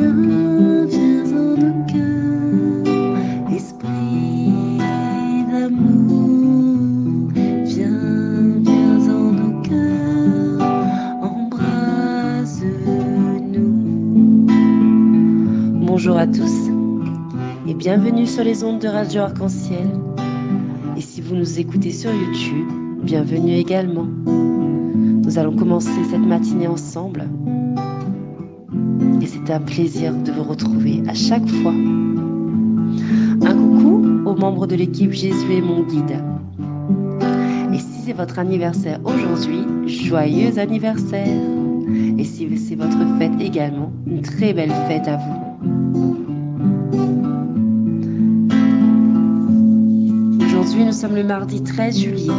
Viens, viens en nos cœurs, esprit d'amour. Viens, viens en nos cœurs, embrasse-nous. Bonjour à tous et bienvenue sur les ondes de Radio Arc-en-Ciel. Et si vous nous écoutez sur YouTube, bienvenue également. Nous allons commencer cette matinée ensemble. Et c'est un plaisir de vous retrouver à chaque fois. Un coucou aux membres de l'équipe Jésus est mon guide. Et si c'est votre anniversaire aujourd'hui, joyeux anniversaire. Et si c'est votre fête également, une très belle fête à vous. Aujourd'hui, nous sommes le mardi 13 juillet.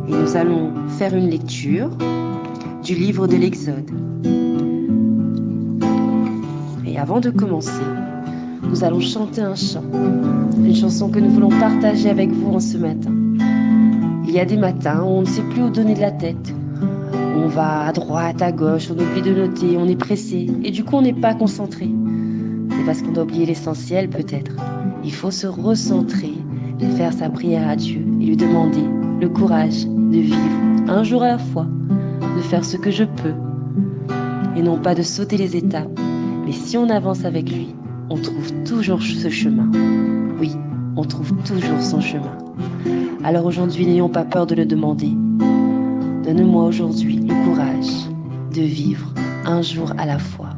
Et nous allons faire une lecture du livre de l'Exode. Et avant de commencer, nous allons chanter un chant, une chanson que nous voulons partager avec vous en ce matin. Il y a des matins où on ne sait plus où donner de la tête. On va à droite, à gauche, on oublie de noter, on est pressé et du coup on n'est pas concentré. C'est parce qu'on a oublié l'essentiel peut-être. Il faut se recentrer et faire sa prière à Dieu et lui demander le courage de vivre un jour à la fois, de faire ce que je peux et non pas de sauter les étapes. Mais si on avance avec lui, on trouve toujours ce chemin. Oui, on trouve toujours son chemin. Alors aujourd'hui, n'ayons pas peur de le demander. Donne-moi aujourd'hui le courage de vivre un jour à la fois.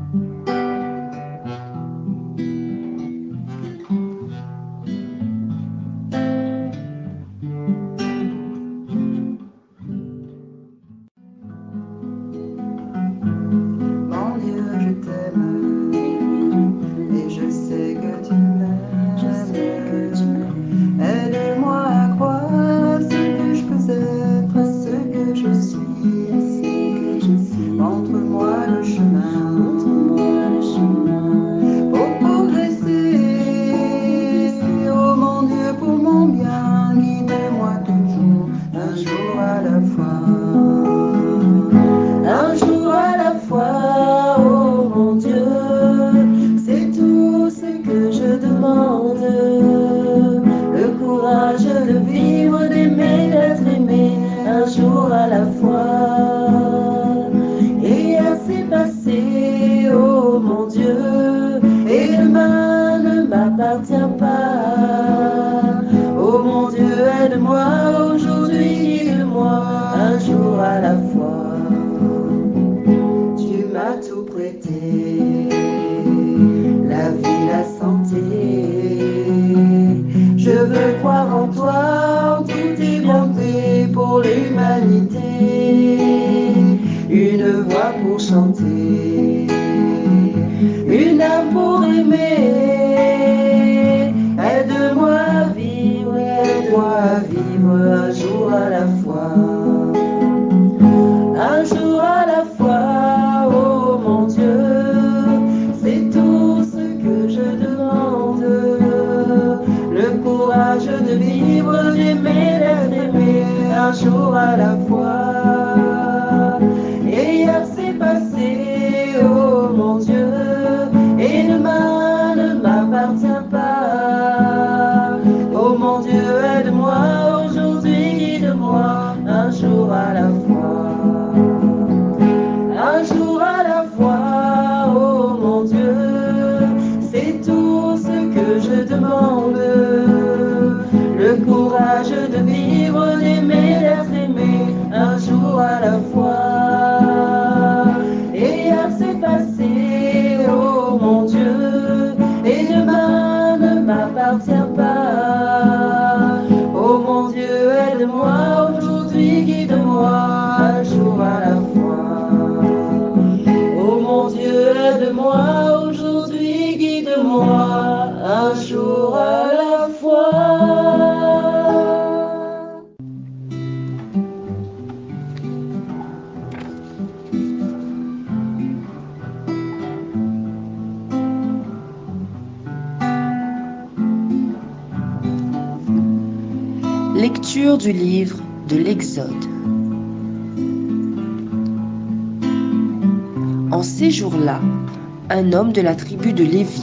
Lecture du livre de l'Exode. En ces jours-là, Un homme de la tribu de Lévi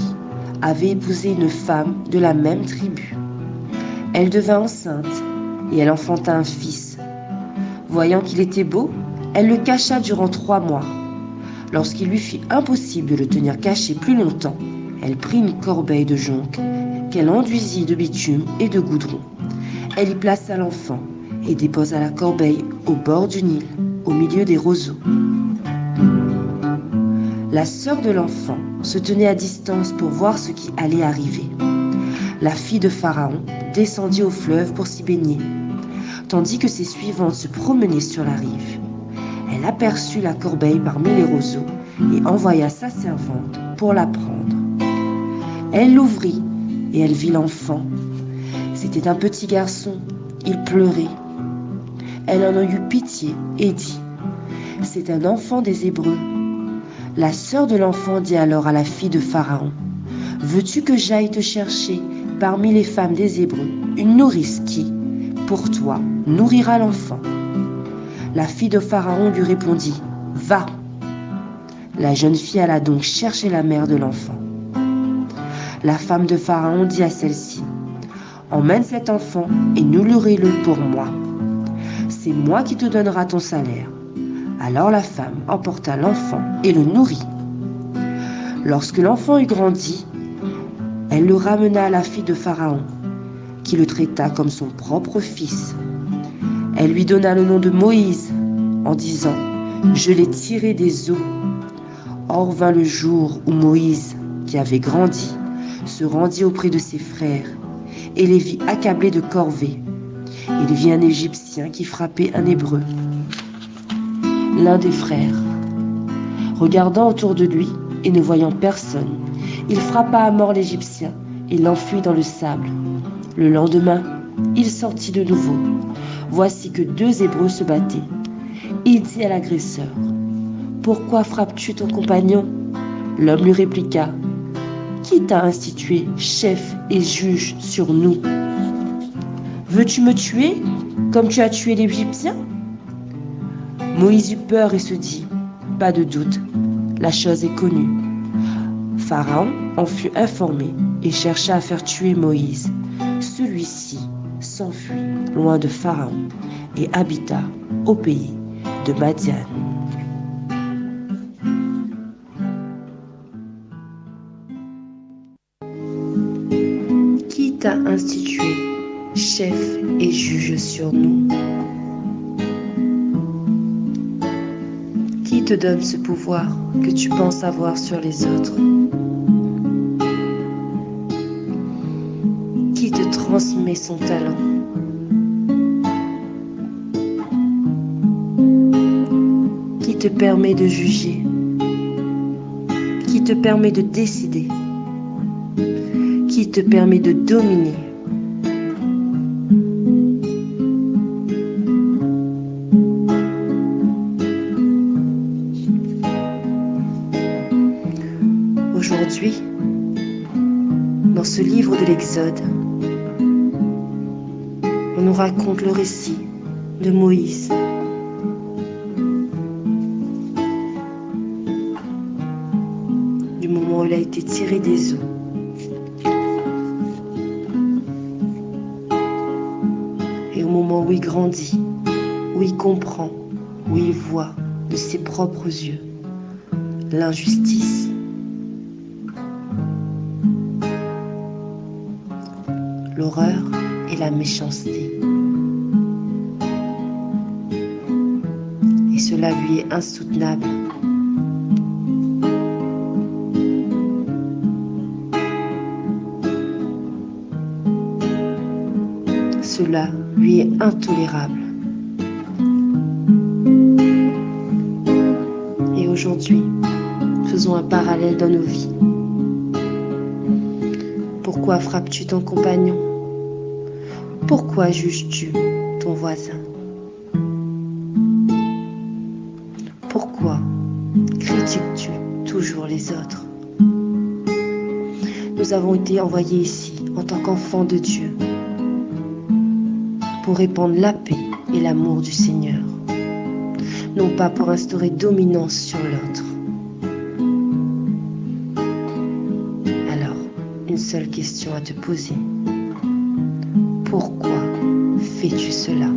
avait épousé une femme de la même tribu. Elle devint enceinte et elle enfanta un fils. Voyant qu'il était beau, elle le cacha durant 3 mois. Lorsqu'il lui fut impossible de le tenir caché plus longtemps, elle prit une corbeille de jonc qu'elle enduisit de bitume et de goudron. Elle y plaça l'enfant et déposa la corbeille au bord du Nil, au milieu des roseaux. La sœur de l'enfant se tenait à distance pour voir ce qui allait arriver. La fille de Pharaon descendit au fleuve pour s'y baigner, tandis que ses suivantes se promenaient sur la rive. Elle aperçut la corbeille parmi les roseaux et envoya sa servante pour la prendre. Elle l'ouvrit et elle vit l'enfant. C'était un petit garçon, il pleurait. Elle en eut pitié et dit : « C'est un enfant des Hébreux. » La sœur de l'enfant dit alors à la fille de Pharaon : « Veux-tu que j'aille te chercher parmi les femmes des Hébreux une nourrice qui, pour toi, nourrira l'enfant ?» La fille de Pharaon lui répondit : « Va !» La jeune fille alla donc chercher la mère de l'enfant. La femme de Pharaon dit à celle-ci : « Emmène cet enfant et nourris-le pour moi. C'est moi qui te donnerai ton salaire. » Alors la femme emporta l'enfant et le nourrit. Lorsque l'enfant eut grandi, elle le ramena à la fille de Pharaon, qui le traita comme son propre fils. Elle lui donna le nom de Moïse, en disant : « Je l'ai tiré des eaux. » Or vint le jour où Moïse, qui avait grandi, se rendit auprès de ses frères et les vit accablés de corvée. Il vit un Égyptien qui frappait un Hébreu, l'un des frères. Regardant autour de lui et ne voyant personne, il frappa à mort l'Égyptien et l'enfuit dans le sable. Le lendemain, il sortit de nouveau. Voici que 2 Hébreux se battaient. Il dit à l'agresseur : « Pourquoi frappes-tu ton compagnon ?» L'homme lui répliqua : « Qui t'a institué chef et juge sur nous ? Veux-tu me tuer comme tu as tué l'Égyptien ?» Moïse eut peur et se dit : « Pas de doute, la chose est connue. » Pharaon en fut informé et chercha à faire tuer Moïse. Celui-ci s'enfuit loin de Pharaon et habita au pays de Madian. Qui t'a institué chef et juge sur nous ? Qui te donne ce pouvoir que tu penses avoir sur les autres ? Qui te transmet son talent ? Qui te permet de juger ? Qui te permet de décider ? Qui te permet de dominer ? Aujourd'hui, dans ce livre de l'Exode, on nous raconte le récit de Moïse. Du moment où il a été tiré des eaux. Et au moment où il grandit, où il comprend, où il voit de ses propres yeux l'injustice, l'horreur et la méchanceté. Et cela lui est insoutenable. Cela lui est intolérable. Et aujourd'hui, faisons un parallèle dans nos vies. Pourquoi frappes-tu ton compagnon ? Pourquoi juges-tu ton voisin ? Pourquoi critiques-tu toujours les autres ? Nous avons été envoyés ici en tant qu'enfants de Dieu pour répandre la paix et l'amour du Seigneur, non pas pour instaurer dominance sur l'autre. qu'une seule question à te poser. Pourquoi fais-tu cela ?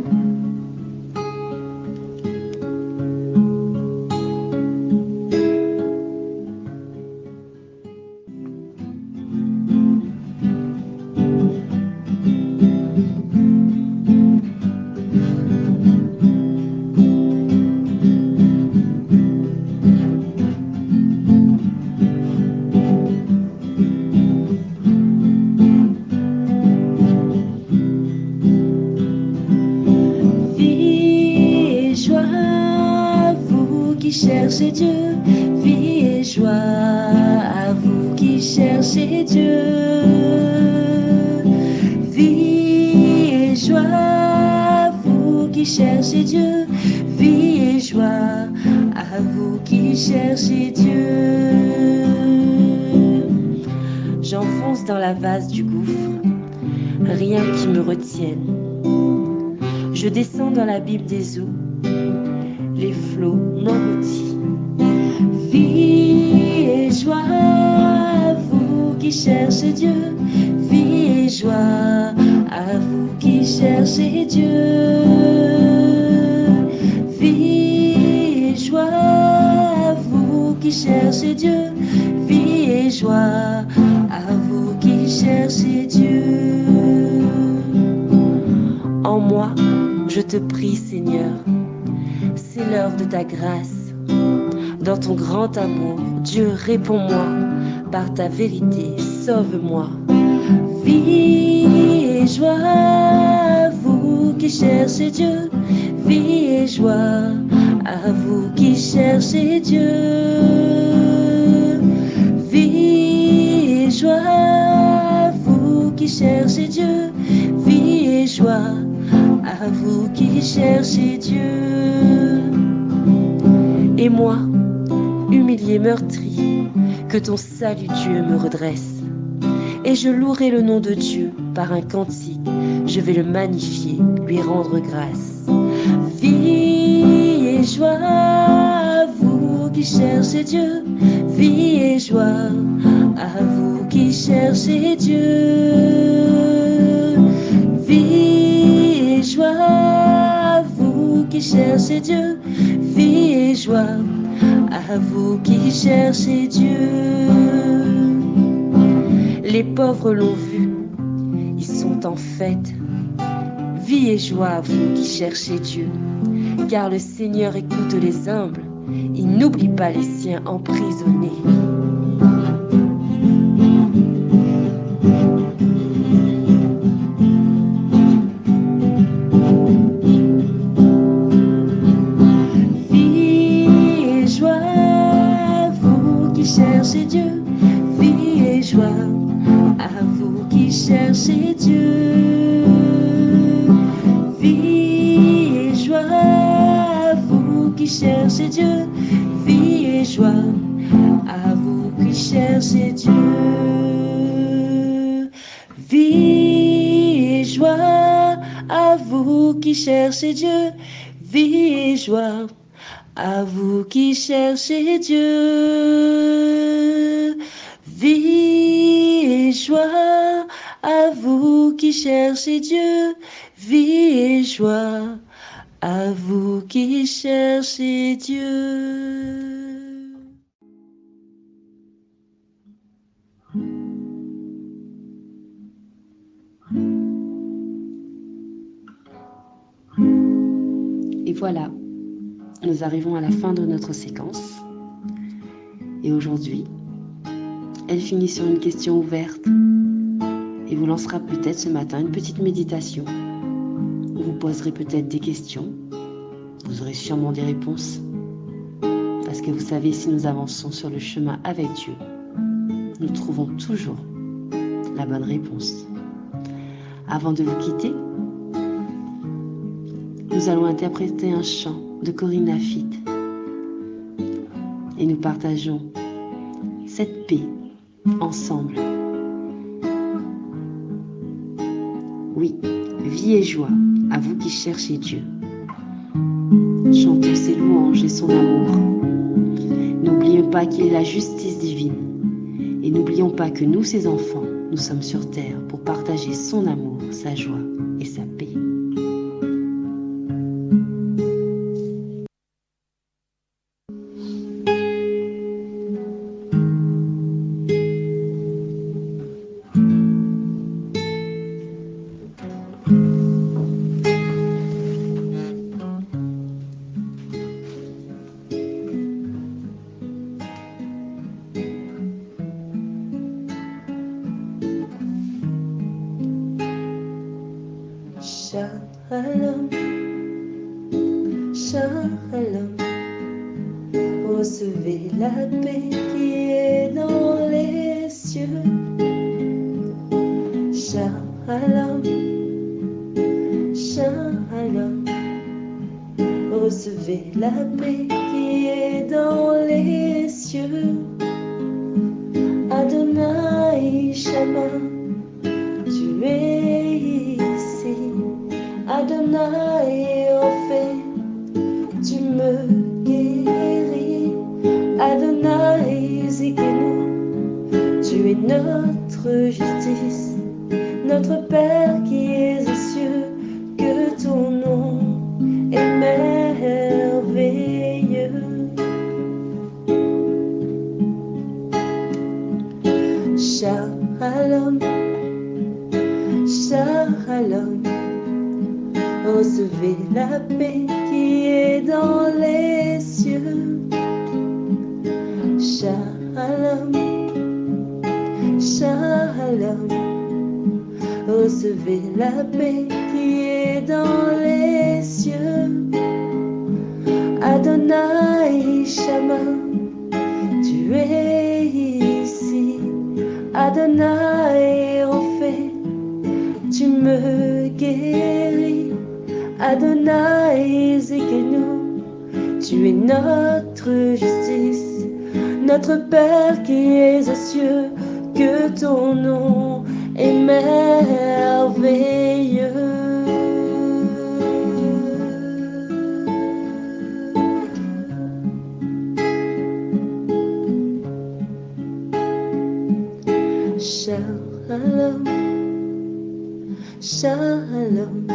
Cherchez Dieu, vie et joie à vous qui cherchez Dieu. Vie et joie à vous qui cherchez Dieu, vie et joie à vous qui cherchez Dieu. J'enfonce dans la vase du gouffre, rien qui me retienne. Je descends dans l'abîme des eaux, les flots m'engloutissent. Vie et joie à vous qui cherchez Dieu, vie et joie à vous qui cherchez Dieu. Vie et joie à vous qui cherchez Dieu, vie et joie à vous qui cherchez Dieu. En moi, je te prie, Seigneur, c'est l'heure de ta grâce. Dans ton grand amour, Dieu, réponds-moi. Par ta vérité, sauve-moi. Vie et joie à vous qui cherchez Dieu, vie et joie à vous qui cherchez Dieu. Vie et joie à vous qui cherchez Dieu, vie et joie à vous qui cherchez Dieu. Et moi, humilié, meurtri, que ton salut, Dieu, me redresse. Et je louerai le nom de Dieu par un cantique, je vais le magnifier, lui rendre grâce. Vie et joie à vous qui cherchez Dieu, vie et joie à vous qui cherchez Dieu. Vie et joie à vous qui cherchez Dieu, vie et joie à vous qui cherchez Dieu. Les pauvres l'ont vu, ils sont en fête. Vie et joie à vous qui cherchez Dieu, car le Seigneur écoute les humbles, il n'oublie pas les siens emprisonnés. Cherchez Dieu, vie et joie à vous qui cherchez Dieu. Vie et joie à vous qui cherchez Dieu, vie et joie à vous qui cherchez Dieu. Vie et joie à vous qui cherchez Dieu, vie et joie à vous qui cherchez Dieu. Vie et joie à vous qui cherchez Dieu. Vie et joie à vous qui cherchez Dieu. Et voilà, nous arrivons à la fin de notre séquence. Et aujourd'hui, elle finit sur une question ouverte et vous lancera peut-être ce matin une petite méditation. Vous poserez peut-être des questions. Vous aurez sûrement des réponses. Parce que vous savez, si nous avançons sur le chemin avec Dieu, nous trouvons toujours la bonne réponse. Avant de vous quitter, nous allons interpréter un chant de Corinne Lafitte et nous partageons cette paix ensemble. Oui, vie et joie à vous qui cherchez Dieu. Chantons ses louanges et son amour. N'oublions pas qu'il est la justice divine et n'oublions pas que nous, ses enfants, Nous sommes sur terre pour partager son amour, sa joie et sa paix. Shalom, shalom, recevez la paix qui est dans les cieux. Shalom, shalom, recevez la paix qui est dans les cieux. Adonai Shama, tu es ici. Adonai Ophé, tu me guéris. Adonai Zikenu, tu es notre justice, notre Père qui es aux cieux, que ton nom est merveilleux. Shalom, shalom, recevez la paix qui est dans les cieux. Shalom, shalom, recevez la paix qui est dans les cieux. Adonai Shama, tu es ici. Adonai Ophé, tu me guéris. Adonai Zikenu, tu es notre justice, notre Père qui es aux cieux, que ton nom est merveilleux. Shalom, shalom,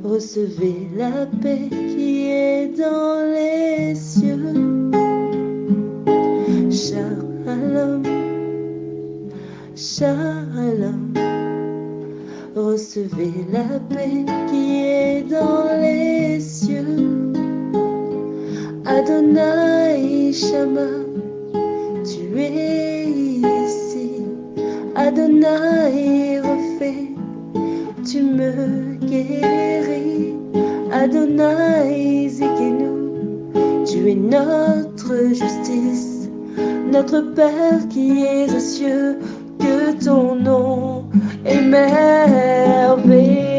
recevez la paix qui est dans les cieux. Shalom, shalom, recevez la paix qui est dans les cieux. Adonai Shama, tu es ici. Adonai Ophé, tu me guéris. Adonai Zikenu, tu es notre justice, notre Père qui es aux cieux, que ton nom est merveilleux.